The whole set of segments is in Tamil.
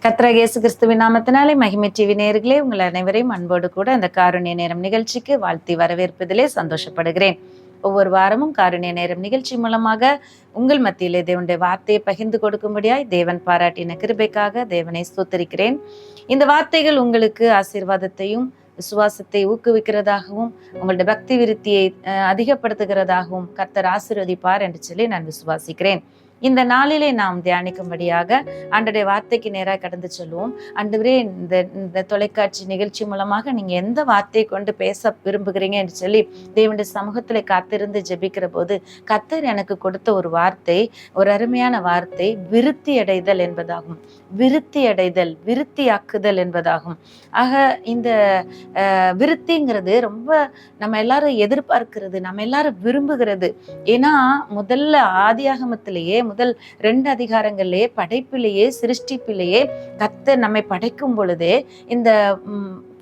கர்த்தராகிய இயேசு கிறிஸ்துவின் நாமத்தினாலே மகிமை டிவி நேயர்களே, உங்கள் அனைவரையும் அன்போடு கூட இந்த காருண்ய நேரம் நிகழ்ச்சிக்கு வாழ்த்தி வரவேற்பதிலே சந்தோஷப்படுகிறேன். ஒவ்வொரு வாரமும் காருண்ய நேரம் நிகழ்ச்சி மூலமாக உங்கள் மத்தியிலே தேவனுடைய வார்த்தையை பகிர்ந்து கொடுக்கும்படியாய் தேவன் பாராட்டின கிருபைக்காக தேவனை ஸ்தோத்திரிக்கிறேன். இந்த வார்த்தைகள் உங்களுக்கு ஆசீர்வாதத்தையும் விசுவாசத்தை ஊக்குவிக்கிறதாகவும் உங்களுடைய பக்தி விருத்தியை அதிகப்படுத்துகிறதாகவும் கர்த்தர் ஆசீர்வதிப்பார் என்று சொல்லி நான் விசுவாசிக்கிறேன். இந்த நாளிலே நாம் தியானிக்கும்படியாக ஆண்டவருடைய வார்த்தைக்கு நேராக கடந்து சொல்லுவோம். ஆண்டவரே, இந்த தொலைக்காட்சி நிகழ்ச்சி மூலமாக நீங்க எந்த வார்த்தையை கொண்டு பேச விரும்புகிறீங்க என்று சொல்லி தேவனுடைய சமூகத்துல காத்திருந்து ஜெபிக்கிற போது கர்த்தர் எனக்கு கொடுத்த ஒரு வார்த்தை, ஒரு அருமையான வார்த்தை, விருத்தி அடைதல் என்பதாகும். விருத்தி அடைதல், விருத்தியாக்குதல் என்பதாகும். ஆக இந்த விருத்திங்கிறது ரொம்ப நம்ம எல்லாரும் எதிர்பார்க்கிறது, நம்ம எல்லாரும் விரும்புகிறது. ஏன்னா முதல்ல ஆதியாகமத்திலேயே முதல் 2 அதிகாரங்களிலேயே படைப்பிலேயே சிருஷ்டிப்பிலேயே கர்த்தர் நம்மை படைக்கும் பொழுதே இந்த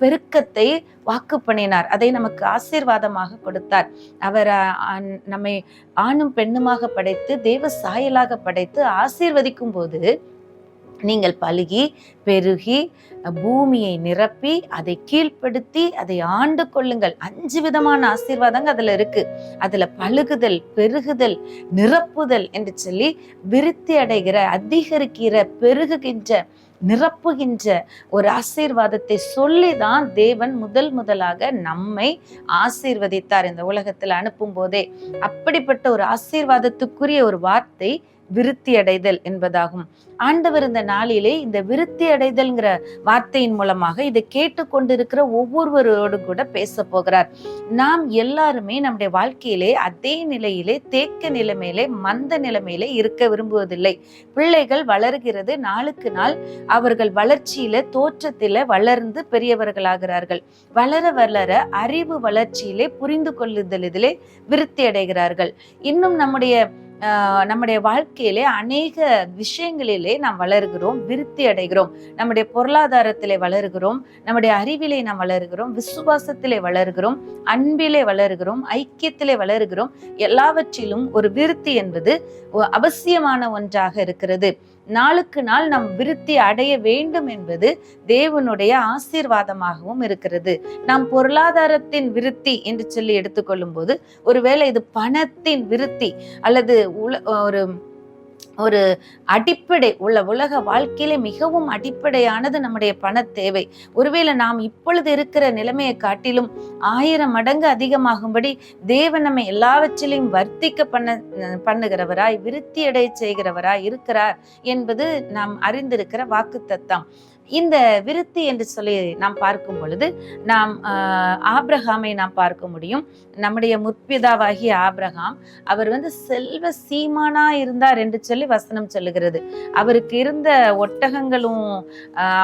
பெருக்கத்தை வாக்கு பண்ணினார். அதை நமக்கு ஆசீர்வாதமாக கொடுத்தார். அவர் நம்மை ஆணும் பெண்ணுமாக படைத்து தேவ சாயலாக படைத்து ஆசீர்வதிக்கும் போது, நீங்கள் பலுகி பெருகி பூமியை நிரப்பி அதை கீழ்ப்படுத்தி அதை ஆண்டு கொள்ளுங்கள். 5 விதமான ஆசீர்வாதங்கள் அதுல இருக்கு. அதுல பழுகுதல், பெருகுதல், நிரப்புதல் என்று சொல்லி விருத்தி அடைகிற, அதிகரிக்கிற, பெருகுகின்ற, நிரப்புகின்ற ஒரு ஆசீர்வாதத்தை சொல்லிதான் தேவன் முதலாக நம்மை ஆசீர்வதித்தார் இந்த உலகத்துல அனுப்பும் போதே. அப்படிப்பட்ட ஒரு ஆசீர்வாதத்துக்குரிய ஒரு வார்த்தை விருத்தி அடைதல் என்பதாகும். ஆண்டவர் இந்த நாளிலே இந்த விருத்தி அடைதல்ங்கிற வார்த்தையின் மூலமாக இதை கேட்டுக்கொண்டிருக்கிற ஒவ்வொருவரோடு கூட பேச போகிறார். நாம் எல்லாருமே நம்முடைய வாழ்க்கையிலே அதே நிலையிலே, தேக்க நிலைமையிலே, மந்த நிலைமையிலே இருக்க விரும்புவதில்லை. பிள்ளைகள் வளர்கிறது, நாளுக்கு நாள் அவர்கள் வளர்ச்சியில, தோற்றத்தில வளர்ந்து பெரியவர்களாகிறார்கள். வளர வளர அறிவு வளர்ச்சியிலே, புரிந்து கொள்ளுதலிலே விருத்தி அடைகிறார்கள். இன்னும் நம்முடைய வாழ்க்கையிலே அநேக விஷயங்களிலே நாம் வளர்கிறோம், விருத்தி அடைகிறோம். நம்முடைய பொருளாதாரத்திலே வளர்கிறோம், நம்முடைய அறிவிலே நாம் வளர்கிறோம், விசுவாசத்திலே வளர்கிறோம், அன்பிலே வளர்கிறோம், ஐக்கியத்திலே வளர்கிறோம். எல்லாவற்றிலும் ஒரு விருத்தி என்பது அவசியமான ஒன்றாக இருக்கிறது. நாளுக்கு நாள் நாம் விருத்தி அடைய வேண்டும் என்பது தேவனுடைய ஆசீர்வாதமாகவும் இருக்கிறது. நாம் பொருளாதாரத்தின் விருத்தி என்று சொல்லி எடுத்துக்கொள்ளும் போது, ஒருவேளை இது பணத்தின் விருத்தி அல்லது ஒரு அடிப்படை உலக வாழ்க்கையில மிகவும் அடிப்படையானது நம்முடைய பண தேவை. ஒருவேளை நாம் இப்பொழுது இருக்கிற நிலைமையை காட்டிலும் 1000 மடங்கு அதிகமாகும்படி தேவன் நம்மை எல்லாவற்றிலையும் வர்த்திக்க பண்ணுகிறவராய், விருத்தி அடைய செய்கிறவராய் இருக்கிறார் என்பது நாம் அறிந்திருக்கிற வாக்குத்தத்தம். இந்த விருத்தி என்று சொல்லி நாம் பார்க்கும் பொழுது நாம் ஆபிரகாமை நாம் பார்க்க முடியும். நம்முடைய முற்பிதாவாகிய ஆபிரகாம், அவர் செல்வ சீமானா இருந்தார் என்று சொல்லி வசனம் சொல்லுகிறது. அவருக்கு இருந்த ஒட்டகங்களும்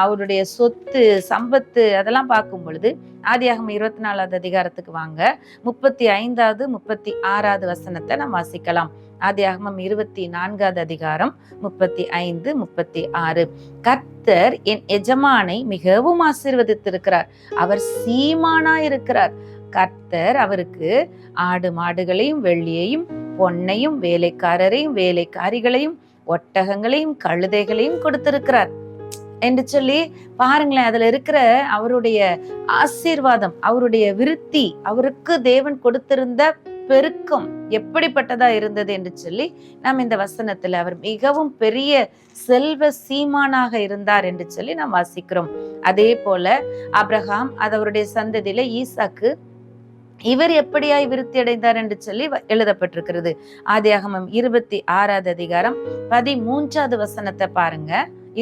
அவருடைய சொத்து சம்பத்து அதெல்லாம் பார்க்கும் பொழுது ஆதியாகமம் 24வது அதிகாரத்துக்கு வாங்க, 35வது 36வது வசனத்தை நாம் வாசிக்கலாம். ஆதியாகமம் 24வது அதிகாரம் 35, 36. கர்த்தர் என் எஜமானை மிகவும் ஆசீர்வதித்திருக்கிறார், அவர் சீமானா இருக்கிறார். கர்த்தர் அவருக்கு ஆடு மாடுகளையும் வெள்ளியையும் பொன்னையும் வேலைக்காரரையும் வேலைக்காரிகளையும் ஒட்டகங்களையும் கழுதைகளையும் கொடுத்திருக்கிறார் என்று சொல்லி பாருங்களேன். அதுல இருக்கிற அவருடைய ஆசீர்வாதம், அவருடைய விருத்தி, அவருக்கு தேவன் கொடுத்திருந்த பெருக்கம் எப்படிப்பட்டதா இருந்தது என்று சொல்லி நாம் இந்த வசனத்துல அவர் மிகவும் பெரிய செல்வ சீமானாக இருந்தார் என்று சொல்லி நாம் வாசிக்கிறோம். அதே போல ஆபிரகாம், அது அவருடைய சந்ததியில ஈசாக்கு, இவர் எப்படியாய் விருத்தி அடைந்தார் என்று சொல்லி எழுதப்பட்டிருக்கிறது. ஆதியாகமம் 26வது அதிகாரம் 13வது வசனத்தை பாருங்க.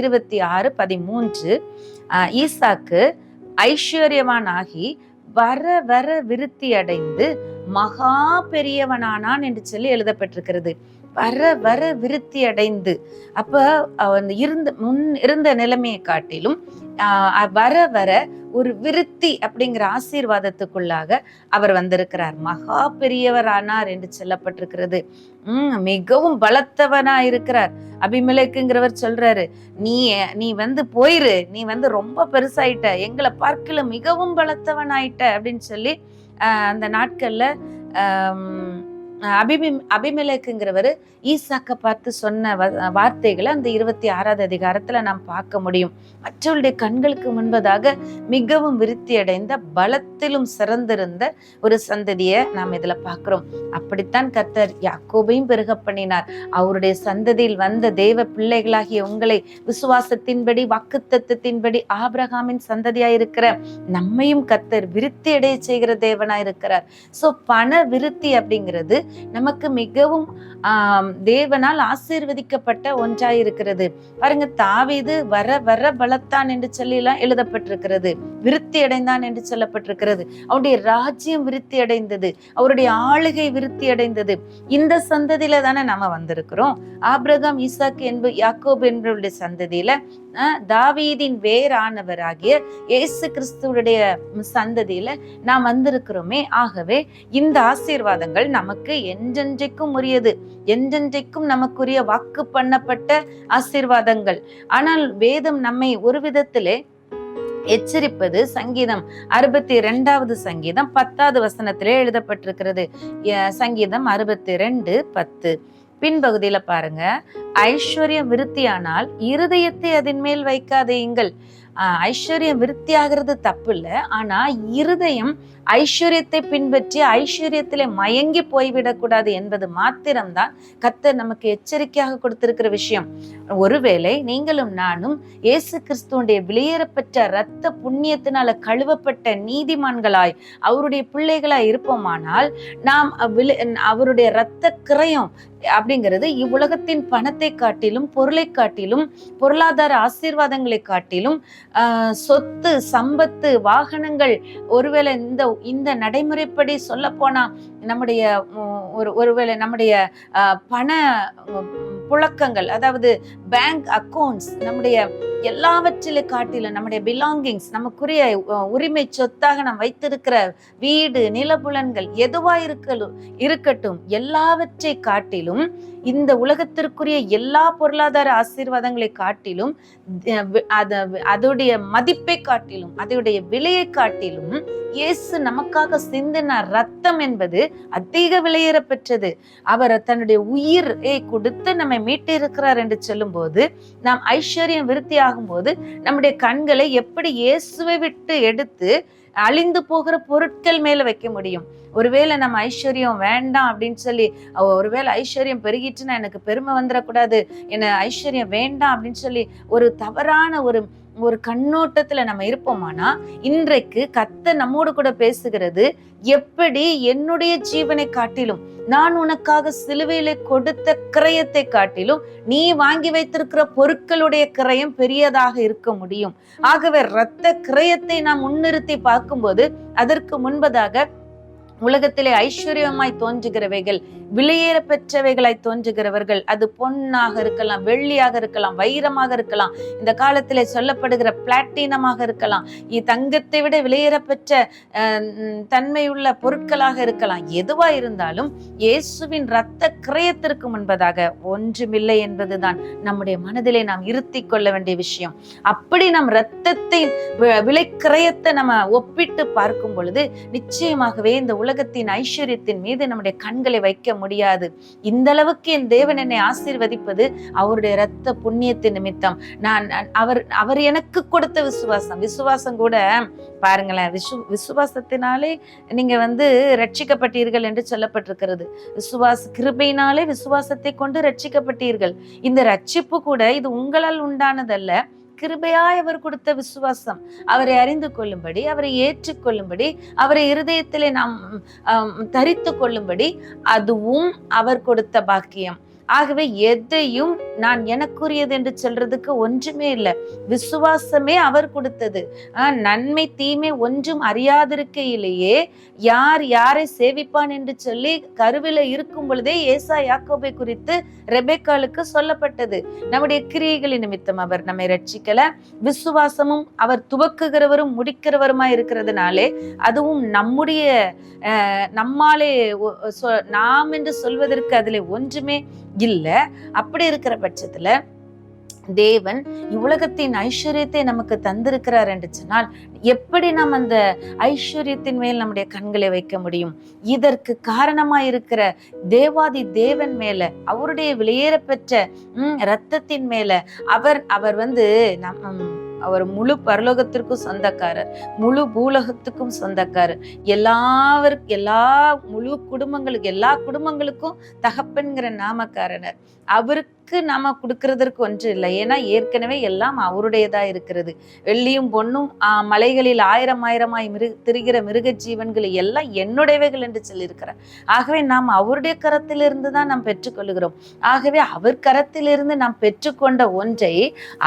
26, 13. ஈசாக்கு ஐஸ்வர்யவானாகி வர வர விருத்தி அடைந்து மகா பெரியவனானான் என்று சொல்லி எழுதப்பட்டிருக்கிறது. வர வர விருத்தி அடைந்து, அப்ப அவன் இருந்த நிலைமையை காட்டிலும் வர வர ஒரு விருத்தி அப்படிங்கிற ஆசீர்வாதத்துக்குள்ளாக அவர் வந்திருக்கிறார். மகா பெரியவர் ஆனார் என்று சொல்லப்பட்டிருக்கிறது. மிகவும் பலத்தவனா இருக்கிறார். அபிமெலேக்குங்கிறவர் சொல்றாரு, நீ போயிரு, நீ ரொம்ப பெருசாயிட்ட, எங்களை பார்க்கல மிகவும் பலத்தவன் ஆயிட்ட அப்படின்னு சொல்லி அந்த நாட்கள்ல அபிமெலேக்குங்கிறவர் ஈசாக்க பார்த்து சொன்ன வார்த்தைகளை அந்த 26வது அதிகாரத்துல நாம் பார்க்க முடியும். மற்றவருடைய கண்களுக்கு முன்பதாக மிகவும் விருத்தி அடைந்த பலத்திலும் சிறந்திருந்த ஒரு சந்ததியை நாம் இதுல பார்க்கிறோம். அப்படித்தான் கர்த்தர் யாக்கோபையும் பெருக பண்ணினார். அவருடைய சந்ததியில் வந்த தேவ பிள்ளைகளாகிய உங்களை விசுவாசத்தின்படி வாக்குத்தத்தத்தின்படி ஆபிரகாமின் சந்ததியாயிருக்கிற நம்மையும் கர்த்தர் விருத்தி அடைய செய்கிற தேவனாயிருக்கிறார். சோ பண விருத்தி அப்படிங்கிறது நமக்கு மிகவும் தேவனால் ஆசீர்வதிக்கப்பட்ட ஒன்றாயிருக்கிறது. பாருங்க, தாவீது வர வர பலத்தான் என்று சொல்லி எல்லாம் எழுதப்பட்டிருக்கிறது. விருத்தி அடைந்தான் என்று சொல்லப்பட்டிருக்கிறது. அவருடைய ராஜ்யம் விருத்தி அடைந்தது, அவருடைய ஆளுகை விருத்தி அடைந்தது. இந்த சந்ததியில தானே நாம வந்திருக்கிறோம். ஆபிரகாம், ஈசாக்கு யாக்கோபு என்பவருடைய சந்ததியில தாவீதின் வேறானவராகிய இயேசு கிறிஸ்துவுடைய சந்ததியில நாம் வந்திருக்கிறோமே. ஆகவே இந்த ஆசீர்வாதங்கள் நமக்கு என்றென்றைக்கும் உரியது, என்றென்றைக்கும் நமக்குரிய வாக்கு பண்ணப்பட்ட ஆசீர்வாதங்கள். ஆனால் வேதம் நம்மை ஒரு விதத்திலே எச்சரிப்பது சங்கீதம் 62வது சங்கீதம் 10வது வசனத்திலே எழுதப்பட்டிருக்கிறது. சங்கீதம் 62:10 பின்பகுதியில பாருங்க, ஐஸ்வர்யம் விருத்தியானால் இருதயத்தை அதன் மேல் வைக்காதேயுங்கள். ஐஸ்வர்யம் விருத்தி ஆகிறது தப்பு இல்லை, ஆனா இருதயம் ஐஸ்வர்யத்தை பின்பற்றி ஐஸ்வர்யத்திலே மயங்கி போய்விடக்கூடாது என்பது மாத்திரம்தான் கர்த்தர் நமக்கு எச்சரிக்கையாக கொடுத்திருக்கிற விஷயம். ஒருவேளை நீங்களும் நானும் இயேசு கிறிஸ்துவுடைய வெளியேறப்பட்ட இரத்த புண்ணியத்தினால கழுவப்பட்ட நீதிமான்களாய் அவருடைய பிள்ளைகளாய் இருப்போமானால் நாம் அவருடைய இரத்த கிரயம் அப்படிங்கிறது இவ்வுலகத்தின் பணத்தை காட்டிலும் பொருளை காட்டிலும் பொருளாதார ஆசீர்வாதங்களை காட்டிலும் சொத்து சம்பத்து வாகனங்கள், ஒருவேளை இந்த நடைமுறைப்படி சொல்ல போனா நம்முடைய ஒருவேளை நம்முடைய பண புழக்கங்கள், அதாவது பேங்க் அக்கௌண்ட்ஸ், நம்முடைய எல்லாவற்றிலே காட்டிலும் நம்முடைய பிலாங்கிங்ஸ், நமக்குரிய உரிமை சொத்தாக நாம் வைத்திருக்கிற வீடு நிலபுலன்கள் எதுவா இருக்கட்டும், எல்லாவற்றை காட்டிலும் இந்த உலகத்திற்குரிய எல்லா பொருளாதார ஆசீர்வாதங்களை காட்டிலும் அதோடைய மதிப்பை காட்டிலும் அதோடைய விலையை காட்டிலும் இயேசு நமக்காக சிந்தின ரத்தம் என்பது அதிக விலையேற பெற்றது. அவர் தன்னுடைய உயிரை கொடுத்து நம்மை மீட்டு இருக்கிறார் என்று சொல்லும் போது, நாம் ஐஸ்வர்யம் விருத்தி ஆகும் போது நம்முடைய கண்களை எப்படி இயேசுவை விட்டு எடுத்து அழிந்து போகிற பொருட்கள் மேல வைக்க முடியும்? ஒருவேளை நம்ம ஐஸ்வர்யம் வேண்டாம் அப்படின்னு சொல்லி, ஒருவேளை ஐஸ்வர்யம் பெருகிட்டுன்னா எனக்கு பெருமை வந்துடக்கூடாது, என்ன ஐஸ்வர்யம் வேண்டாம் அப்படின்னு சொல்லி ஒரு தவறான ஒரு கண்ணோட்டத்துல நம்ம இருப்போமானா, இன்றைக்கு கர்த்தர் நம்மோடு கூட பேசுகிறது, எப்படி என்னுடைய ஜீவனை காட்டிலும், நான் உனக்காக சிலுவையில கொடுத்த கிரயத்தை காட்டிலும் நீ வாங்கி வைத்திருக்கிற பொருட்களுடைய கிரயம் பெரியதாக இருக்க முடியும். ஆகவே இரத்த கிரயத்தை நாம் முன்னிறுத்தி பார்க்கும்போது, அதற்கு முன்பதாக உலகத்திலே ஐஸ்வர்யமாய் தோன்றுகிறவைகள், விலையேற பெற்றவைகளாய் தோன்றுகிறவர்கள், அது பொன்னாக இருக்கலாம், வெள்ளியாக இருக்கலாம், வைரமாக இருக்கலாம், இந்த காலத்திலே சொல்லப்படுகிற பிளாட்டினமாக இருக்கலாம், தங்கத்தை விட விலையேற பெற்ற தன்மையுள்ள பொருட்களாக இருக்கலாம். எதுவா இருந்தாலும் இயேசுவின் இரத்த கிரயத்திற்கு முன்பதாக ஒன்றுமில்லை என்பதுதான் நம்முடைய மனதிலே நாம் இருத்தி கொள்ள வேண்டிய விஷயம். அப்படி நம் இரத்தத்தின் விலை கிரயத்தை நம்ம ஒப்பிட்டு பார்க்கும் பொழுது நிச்சயமாகவே இந்த உலகத்தின் ஐஸ்வர்யத்தின் மீது நம்முடைய கண்களை வைக்க முடியாது. இந்த அளவுக்கு என் தேவன் என்னை ஆசீர்வதிப்பது அவருடைய இரத்த புண்ணியத்தின் நிமித்தம். அவர் எனக்கு கொடுத்த விசுவாசம் கூட பாருங்களேன், விசுவாசத்தினாலே நீங்க ரட்சிக்கப்பட்டீர்கள் என்று சொல்லப்பட்டிருக்கிறது. கிருபையினாலே விசுவாசத்தை கொண்டு ரட்சிக்கப்பட்டீர்கள். இந்த ரட்சிப்பு கூட இது உங்களால் உண்டானதல்ல, கிருபையாய் அவர் கொடுத்த விசுவாசம். அவரை அறிந்து கொள்ளும்படி, அவரை ஏற்றுக்கொள்ளும்படி, அவரை இருதயத்திலே நாம் தரித்து கொள்ளும்படி, அதுவும் அவர் கொடுத்த பாக்கியம். ஆகவே எதையும் நான் எனக்குரியது என்று சொல்றதுக்கு ஒன்றுமே இல்லை. விசுவாசமே அவர் கொடுத்தது. நன்மை தீமை ஒன்றும் அறியாதிருக்கையிலேயே யார் யாரை சேவிப்பான் என்று சொல்லி கருவில இருக்கும் பொழுதே ஏசா யாக்கோபை குறித்து ரெபெக்காளுக்கு சொல்லப்பட்டது. நம்முடைய கிரியைகளின் நிமித்தம் அவர் நம்மை ரட்சிக்கல. விசுவாசமும் அவர் துவக்குகிறவரும் முடிக்கிறவருமாய் இருக்கிறதுனாலே, அதுவும் நம்மாலே நாம் என்று சொல்வதற்கு அதுல ஒன்றுமே இல்லை. அப்படி இருக்கிற பட்சத்துல தேவன் இவ்வுலகத்தின் ஐஸ்வர்யத்தை நமக்கு தந்திருக்கிறார் என்று சொன்னால் எப்படி நாம் அந்த ஐஸ்வர்யத்தின் மேல் நம்முடைய கண்களை வைக்க முடியும்? இதற்கு காரணமாய் இருக்கிற தேவாதி தேவன் மேல, அவருடைய வெளியேற பெற்ற இரத்தத்தின் மேல அவர் அவர் முழு பரலோகத்திற்கும் சொந்தக்காரர், முழு பூலோகத்துக்கும் சொந்தக்காரர், எல்லா முழு குடும்பங்களுக்கு, எல்லா குடும்பங்களுக்கும் தகப்பன்கிற நாமக்காரனர். அவருக்கு நாம கொடுக்கறதற்கு ஒன்று இல்லை. ஏன்னா ஏற்கனவே எல்லாம் அவருடையதா இருக்கிறது. வெள்ளியும் பொன்னும் மலைகளில் ஆயிரமாய் திரிகிற மிருக ஜீவன்கள் எல்லாம் என்னுடையவைகள் என்று சொல்லியிருக்கிறார். ஆகவே நாம் அவருடைய கரத்திலிருந்து தான் நாம் பெற்றுக்கொள்கிறோம். ஆகவே அவர் கரத்திலிருந்து நாம் பெற்றுக்கொண்ட ஒன்றை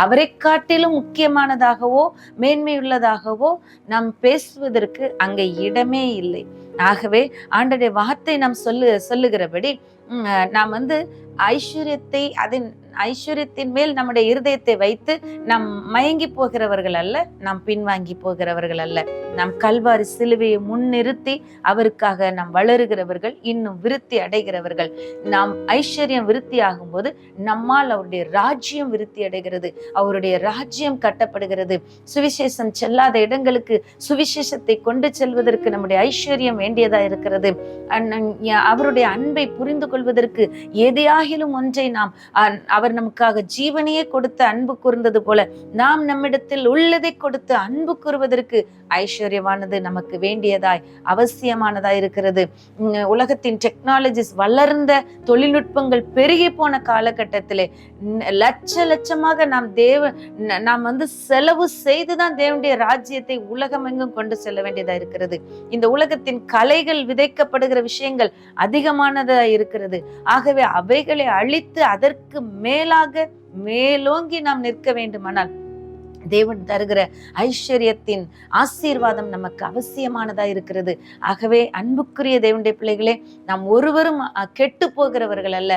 அவரை காட்டிலும் முக்கியமானதாகவோ மேன்மையுள்ளதாகவோ நாம் பேசுவதற்கு அங்கே இடமே இல்லை. ஆகவே ஆண்டவருடைய வார்த்தை நாம் சொல்லுகிறபடி நாம் ஐஸ்வர்யத்தின் மேல் நம்முடைய இருதயத்தை வைத்து நாம் மயங்கி போகிறவர்கள் அல்ல, நாம் பின்வாங்கி போகிறவர்கள் அல்ல. நாம் கல்வாரி சிலுவையை முன்னிறுத்தி அவருக்காக நாம் வளருகிறவர்கள், இன்னும் விருத்தி அடைகிறவர்கள். நாம் ஐஸ்வர்யம் விருத்தி ஆகும் போது நம்மால் அவருடைய ராஜ்யம் விருத்தி அடைகிறது, அவருடைய ராஜ்யம் கட்டப்படுகிறது. சுவிசேஷம் செல்லாத இடங்களுக்கு சுவிசேஷத்தை கொண்டு செல்வதற்கு நம்முடைய ஐஸ்வர்யம் வேண்டியதா இருக்கிறது. அவருடைய அன்பை புரிந்து கொள்வதற்கு எதையாகிலும் ஒன்றை அவர் நமக்காக ஜீவனையே கொடுத்து அன்பு கூர்ந்தது போல நாம் நம்மிடத்தில் உள்ளதை கொடுத்து அன்பு கூறுவதற்கு ஐஸ்வர்யமானது நமக்கு வேண்டியதாய் அவசியமானதாய் இருக்கிறது. உலகத்தின் டெக்னாலஜிஸ் வளர்ந்த தொழில்நுட்பங்கள் பெருகி போன காலகட்டத்திலே லட்சமாக நாம் செலவு செய்துதான் தேவனுடைய ராஜ்யத்தை உலகம் எங்கும் கொண்டு செல்ல வேண்டியதா இருக்கிறது. இந்த உலகத்தின் கலைகள் விதைக்கப்படுகிற விஷயங்கள் அதிகமானதா இருக்கிறது. ஆகவே அவைகளை அழித்து அதற்கு மேலோங்கி நாம் நிற்க வேண்டுமானால் தேவன் தருகிற ஐஸ்வர்யத்தின் ஆசீர்வாதம் நமக்கு அவசியமானதா இருக்கிறது. ஆகவே அன்புக்குரிய தேவனுடைய பிள்ளைகளே, நாம் ஒருவரும் கெட்டு போகிறவர்கள் அல்ல,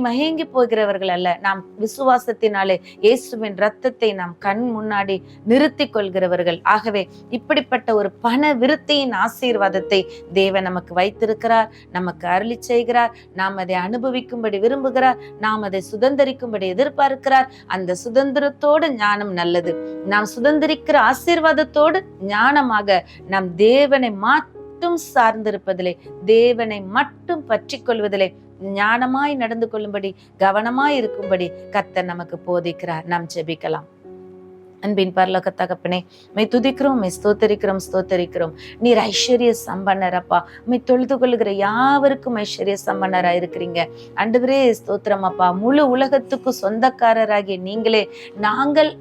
மயங்கி போகிறவர்கள் அல்ல. நாம் விசுவாசத்தினாலே இயேசுவின் இரத்தத்தை நாம் கண் முன்னாடி நிறுத்தி கொள்கிறவர்கள். ஆகவே இப்படிப்பட்ட ஒரு பண விருத்தியின் ஆசீர்வாதத்தை தேவன் நமக்கு வைத்திருக்கிறார், நமக்கு அருளி செய்கிறார். நாம் அதை அனுபவிக்கும்படி விரும்புகிறார், நாம் அதை சுதந்திரிக்கும்படி எதிர்பார்க்கிறார். அந்த சுதந்திரத்தோடு ஞானம் நல்லது. நாம் சுதந்திரிக்கிற ஆசீர்வாதத்தோடு ஞானமாக நாம் தேவனை மட்டும் சார்ந்திருப்பதிலே, தேவனை மட்டும் பற்றி கொள்வதிலே ஞானமாய் நடந்து கொள்ளும்படி, கவனமாய் இருக்கும்படி கர்த்தர் நமக்கு போதிக்கிறார். நாம் ஜெபிக்கலாம். அன்பின் பரலோக தகப்பனே, மை துதிக்கிறோம், மை ஸ்தோத்தரிக்கிறோம். நீர் ஐஸ்வர்ய சம்பன்னர் அப்பா. மை தொழுது கொள்ளுகிற யாவருக்கும் ஐஸ்வர்ய சம்பன்னரா இருக்கிறீங்க ஆண்டவரே. ஸ்தோத்திரம் அப்பா. முழு உலகத்துக்கு சொந்தக்காரராகிய நீங்களே நாங்கள்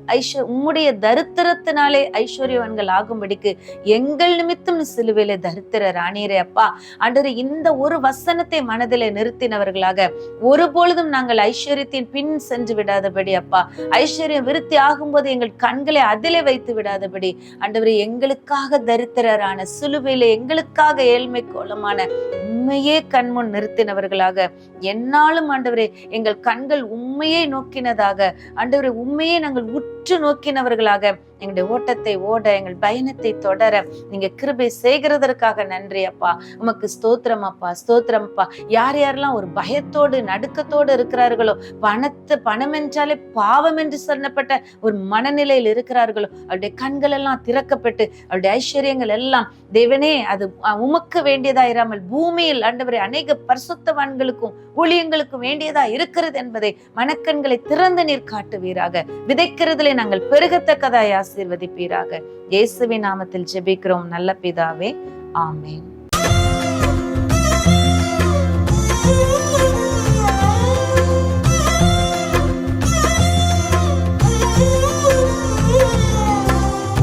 உம்முடைய தரித்திரத்தினாலே ஐஸ்வர்யவான்கள் ஆகும்படிக்கு எங்கள் நிமித்தம் சிலுவையிலே தரித்திர ராணியரே அப்பா. ஆண்டவரே, இந்த ஒரு வசனத்தை மனதிலே நிறுத்தினவர்களாக ஒருபொழுதும் நாங்கள் ஐஸ்வர்யத்தின் பின் சென்று விடாதபடி அப்பா, ஐஸ்வர்யம் விருத்தி ஆகும்போது எங்கள் கண்களை அதிலே வைத்து விடாதபடி ஆண்டவரே, எங்களுக்காக தரித்திரரான சிலுவையிலே எங்களுக்காக ஏழ்மை கோலமான உண்மையே கண்முன் நிறுத்தினவர்களாக என்னாலும் ஆண்டவரே எங்கள் கண்கள் உண்மையை நோக்கினதாக, ஆண்டவரே உண்மையை நாங்கள் உற்று நோக்கினவர்களாக எங்களுடைய ஓட்டத்தை ஓட, எங்கள் பயணத்தை தொடர நீங்க கிருபை செய்கிறதற்காக நன்றி அப்பா. உமக்கு ஸ்தோத்திரம் அப்பா, ஸ்தோத்திரம் அப்பா. யாரெல்லாம் ஒரு பயத்தோடு நடுக்கத்தோடு இருக்கிறார்களோ, பணம் என்றாலே பாவம் என்று சொல்லப்பட்ட ஒரு மனநிலையில் இருக்கிறார்களோ, அவருடைய கண்கள் எல்லாம் திறக்கப்பட்டு அவருடைய ஐஸ்வர்யங்கள் எல்லாம் தேவனே அது உமக்கு வேண்டியதா இராமல் பூமியில் ஆண்டவரே அநேக பரிசுத்தவான்களுக்கும் ஊழியங்களுக்கும் வேண்டியதா இருக்கிறது என்பதை மனக்கண்களை திறந்து நீர் காட்டுவீராக. விதைக்கிறதுல நாங்கள் பெருகத்தக்கதாய் ஆசீர்வதிப்பீராக. இயேசுவின் நாமத்தில் ஜெபிக்கிறோம் நல்ல பிதாவே, ஆமென்.